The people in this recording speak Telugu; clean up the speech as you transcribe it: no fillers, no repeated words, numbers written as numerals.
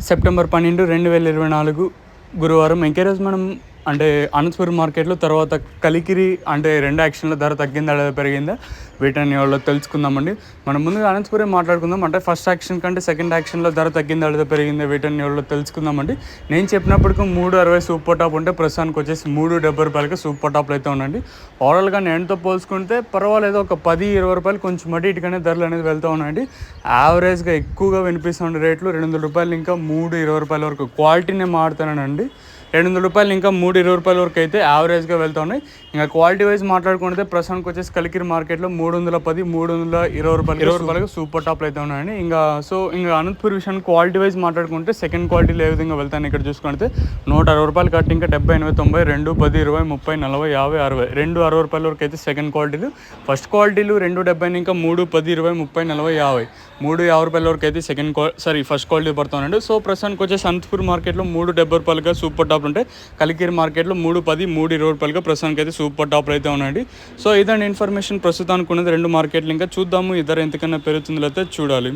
సెప్టెంబర్ 12, 2024 గురువారం ఎంకేరోజు మనం అంటే అనంతపురం మార్కెట్లో తర్వాత కలికిరి అంటే రెండు యాక్షన్ల ధర తగ్గిందా లేదా పెరిగిందా వీటిని వాళ్ళు తెలుసుకుందామండి. మనం ముందుగా అనంతపురం మాట్లాడుకుందాం. అంటే ఫస్ట్ యాక్షన్ కంటే సెకండ్ యాక్షన్లో ధర తగ్గిందా లేదా పెరిగిందా వీటిని వాళ్ళు తెలుసుకుందామండి. నేను చెప్పినప్పటికీ 360 సూపర్ టాప్ ఉంటే ప్రస్తుతానికి వచ్చేసి 370 రూపాయలకి సూపర్ టాప్లు అయితే ఉండండి. ఓవరాల్గా నేనుతో పోల్చుకుంటే పర్వాలేదు, ఒక 10-20 రూపాయలు కొంచెం మటు ఇటుకనే ధరలు అనేది వెళ్తూ ఉన్నాయండి. యావరేజ్గా ఎక్కువగా వినిపిస్తున్న రేట్లు 200 రూపాయలు ఇంకా 320 రూపాయల వరకు క్వాలిటీనే మాడుతానండి. 200 రూపాయలు ఇంకా 320 రూపాయల వరకు అయితే యావరేజ్గా వెళ్తూ ఉన్నాయి. ఇంకా క్వాలిటీ వైజ్ మాట్లాడుకుంటే ప్రస్తుతానికి వచ్చేసి కలికిరి మార్కెట్లో 310, 320 రూపాయలకు సూపర్ టాప్లు అయితే ఉన్నాయండి. ఇంకా అనంతపూర్ విషయాన్ని క్వాలిటీ వైజ్ మాట్లాడుకుంటే సెకండ్ క్వాలిటీలో ఏ విధంగా వెళ్తాను ఇక్కడ చూసుకుంటే 160 రూపాయలు కట్టి ఇంకా 70, 80, 90, 2, 10, 20, 30, 40, 50, 60 260 రూపాయల వరకు అయితే సెకండ్ క్వాలిటీలు. ఫస్ట్ క్వాలిటీలు 270 ఇంకా 3, 10, 20, 30, 40, 50 350 రూపాయల వరకు అయితే ఫస్ట్ క్వాలిటీ పడుతున్నాయండి. సో ప్రస్తుతానికి వచ్చేసి అనంతపూర్ మార్కెట్లో 370 రూపాయలుగా సూపర్ టాప్లు ఉంటాయి. కలికిరి మార్కెట్లో 310, 320 రూపాయలుగా ప్రస్తుతానికి అయితే సూపర్ టాప్లు అయితే ఉన్నాయండి. సో ఇదండి ఇన్ఫర్మేషన్ ప్రస్తుతానికి ఉన్నది రెండు మార్కెట్లు. ఇంకా చూద్దాము ఇద్దరు ఎంతకన్నా పెరుగుతుందో అయితే చూడాలి.